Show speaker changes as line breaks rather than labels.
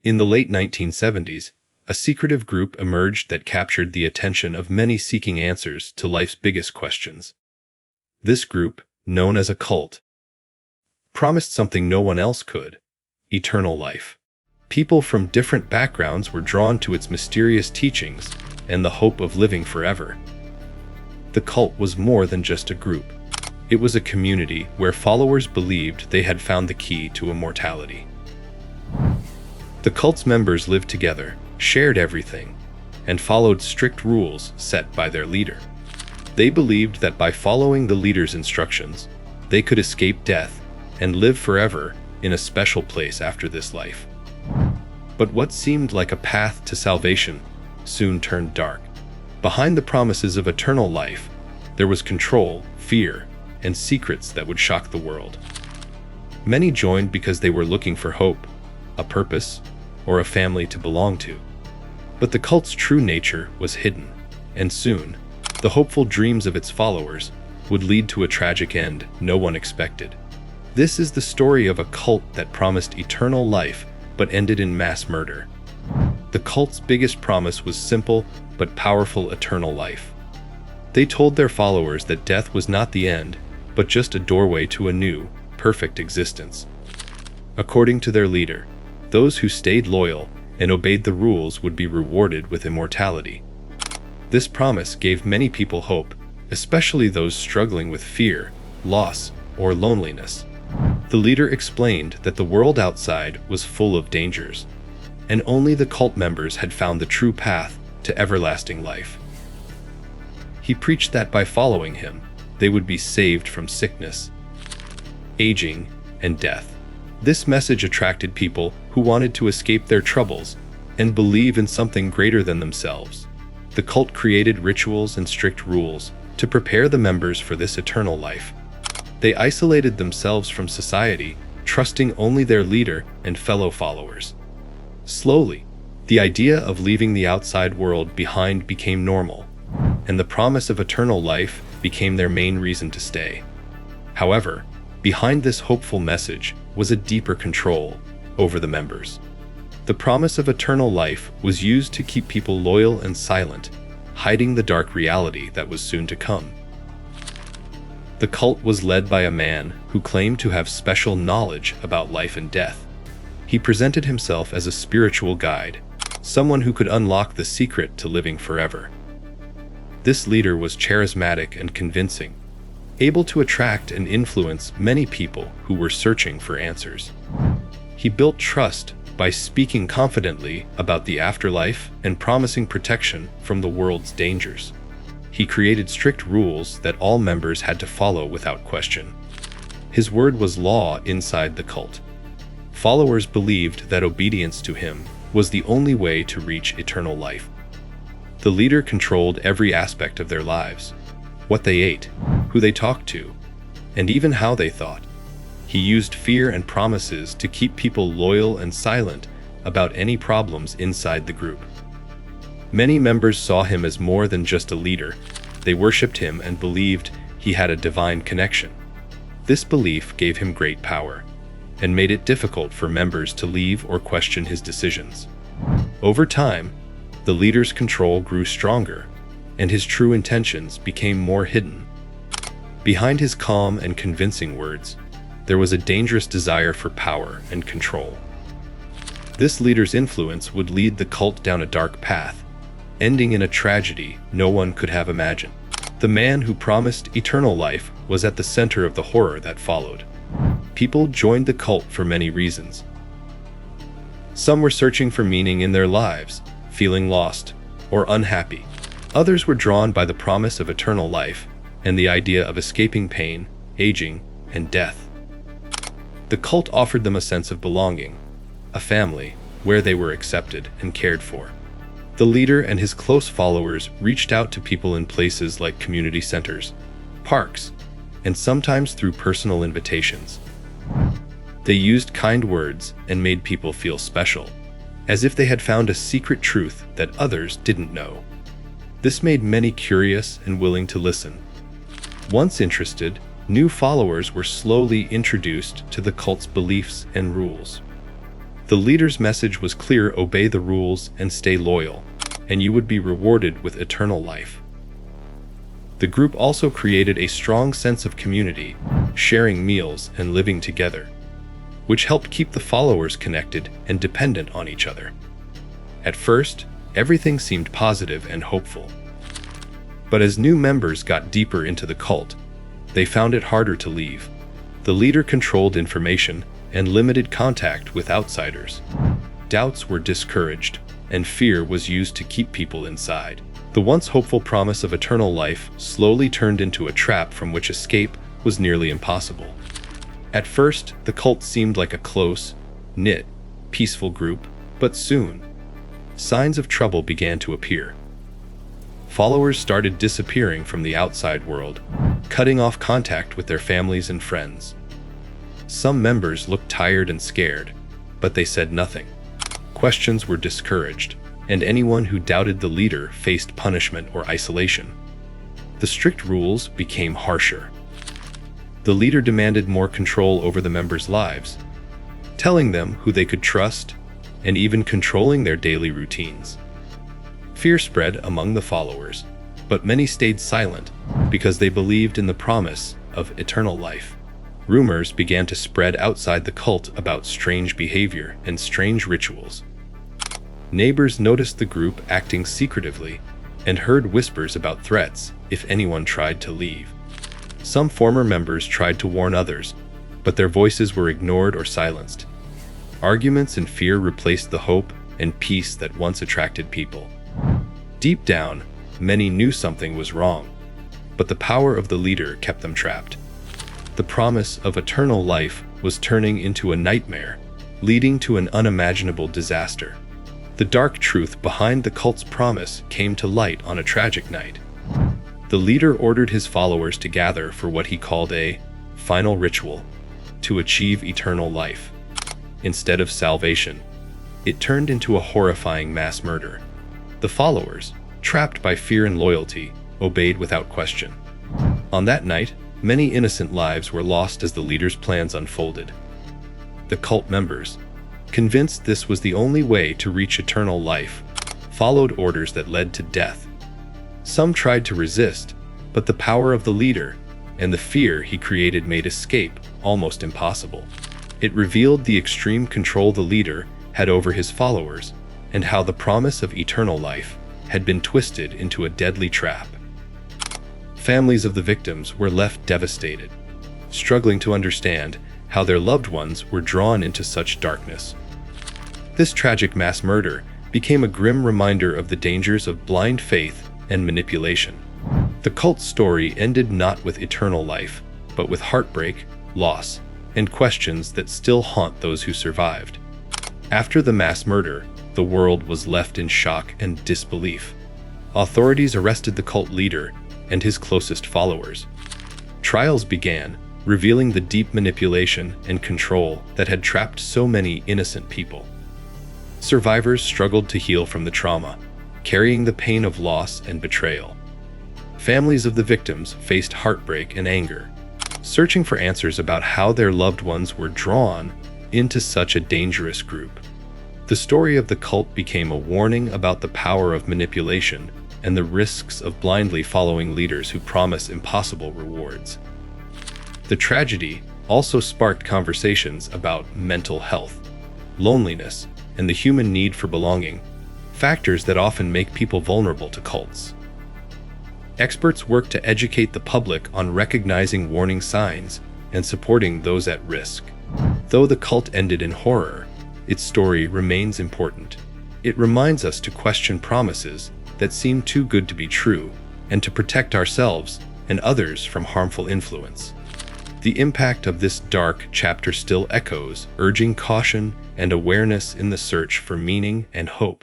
In the late 1970s, a secretive group emerged that captured the attention of many seeking answers to life's biggest questions. This group, known as a cult, promised something no one else could: eternal life. People from different backgrounds were drawn to its mysterious teachings and the hope of living forever. The cult was more than just a group. It was a community where followers believed they had found the key to immortality. The cult's members lived together, shared everything, and followed strict rules set by their leader. They believed that by following the leader's instructions, they could escape death and live forever in a special place after this life. But what seemed like a path to salvation soon turned dark. Behind the promises of eternal life, there was control, fear, and secrets that would shock the world. Many joined because they were looking for hope, a purpose, or a family to belong to. But the cult's true nature was hidden, and soon, the hopeful dreams of its followers would lead to a tragic end no one expected. This is the story of a cult that promised eternal life but ended in mass murder. The cult's biggest promise was simple but powerful: eternal life. They told their followers that death was not the end, but just a doorway to a new, perfect existence. According to their leader, those who stayed loyal and obeyed the rules would be rewarded with immortality. This promise gave many people hope, especially those struggling with fear, loss, or loneliness. The leader explained that the world outside was full of dangers, and only the cult members had found the true path to everlasting life. He preached that by following him, they would be saved from sickness, aging, and death. This message attracted people who wanted to escape their troubles and believe in something greater than themselves. The cult created rituals and strict rules to prepare the members for this eternal life. They isolated themselves from society, trusting only their leader and fellow followers. Slowly, the idea of leaving the outside world behind became normal, and the promise of eternal life became their main reason to stay. However, behind this hopeful message was a deeper control over the members. The promise of eternal life was used to keep people loyal and silent, hiding the dark reality that was soon to come. The cult was led by a man who claimed to have special knowledge about life and death. He presented himself as a spiritual guide, someone who could unlock the secret to living forever. This leader was charismatic and convincing, able to attract and influence many people who were searching for answers. He built trust by speaking confidently about the afterlife and promising protection from the world's dangers. He created strict rules that all members had to follow without question. His word was law inside the cult. Followers believed that obedience to him was the only way to reach eternal life. The leader controlled every aspect of their lives: what they ate, who they talked to, and even how they thought. He used fear and promises to keep people loyal and silent about any problems inside the group. Many members saw him as more than just a leader. They worshipped him and believed he had a divine connection. This belief gave him great power and made it difficult for members to leave or question his decisions. Over time, the leader's control grew stronger, and his true intentions became more hidden. Behind his calm and convincing words, there was a dangerous desire for power and control. This leader's influence would lead the cult down a dark path, ending in a tragedy no one could have imagined. The man who promised eternal life was at the center of the horror that followed. People joined the cult for many reasons. Some were searching for meaning in their lives, feeling lost or unhappy. Others were drawn by the promise of eternal life and the idea of escaping pain, aging, and death. The cult offered them a sense of belonging, a family where they were accepted and cared for. The leader and his close followers reached out to people in places like community centers, parks, and sometimes through personal invitations. They used kind words and made people feel special, as if they had found a secret truth that others didn't know. This made many curious and willing to listen. Once interested, new followers were slowly introduced to the cult's beliefs and rules. The leader's message was clear: obey the rules and stay loyal, and you would be rewarded with eternal life. The group also created a strong sense of community, sharing meals and living together, which helped keep the followers connected and dependent on each other. At first, everything seemed positive and hopeful. But as new members got deeper into the cult, they found it harder to leave. The leader controlled information and limited contact with outsiders. Doubts were discouraged, and fear was used to keep people inside. The once hopeful promise of eternal life slowly turned into a trap from which escape was nearly impossible. At first, the cult seemed like a close, knit, peaceful group, but soon, signs of trouble began to appear. Followers started disappearing from the outside world, cutting off contact with their families and friends. Some members looked tired and scared, but they said nothing. Questions were discouraged, and anyone who doubted the leader faced punishment or isolation. The strict rules became harsher. The leader demanded more control over the members' lives, telling them who they could trust, and even controlling their daily routines. Fear spread among the followers, but many stayed silent because they believed in the promise of eternal life. Rumors began to spread outside the cult about strange behavior and strange rituals. Neighbors noticed the group acting secretively and heard whispers about threats if anyone tried to leave. Some former members tried to warn others, but their voices were ignored or silenced. Arguments and fear replaced the hope and peace that once attracted people. Deep down, many knew something was wrong, but the power of the leader kept them trapped. The promise of eternal life was turning into a nightmare, leading to an unimaginable disaster. The dark truth behind the cult's promise came to light on a tragic night. The leader ordered his followers to gather for what he called a final ritual to achieve eternal life. Instead of salvation, it turned into a horrifying mass murder. The followers, trapped by fear and loyalty, obeyed without question. On that night, many innocent lives were lost as the leader's plans unfolded. The cult members, convinced this was the only way to reach eternal life, followed orders that led to death. Some tried to resist, but the power of the leader and the fear he created made escape almost impossible. It revealed the extreme control the leader had over his followers and how the promise of eternal life had been twisted into a deadly trap. Families of the victims were left devastated, struggling to understand how their loved ones were drawn into such darkness. This tragic mass murder became a grim reminder of the dangers of blind faith and manipulation. The cult's story ended not with eternal life, but with heartbreak, loss, and questions that still haunt those who survived. After the mass murder, the world was left in shock and disbelief. Authorities arrested the cult leader and his closest followers. Trials began, revealing the deep manipulation and control that had trapped so many innocent people. Survivors struggled to heal from the trauma, carrying the pain of loss and betrayal. Families of the victims faced heartbreak and anger, searching for answers about how their loved ones were drawn into such a dangerous group. The story of the cult became a warning about the power of manipulation and the risks of blindly following leaders who promise impossible rewards. The tragedy also sparked conversations about mental health, loneliness, and the human need for belonging, factors that often make people vulnerable to cults. Experts work to educate the public on recognizing warning signs and supporting those at risk. Though the cult ended in horror, its story remains important. It reminds us to question promises that seem too good to be true and to protect ourselves and others from harmful influence. The impact of this dark chapter still echoes, urging caution and awareness in the search for meaning and hope.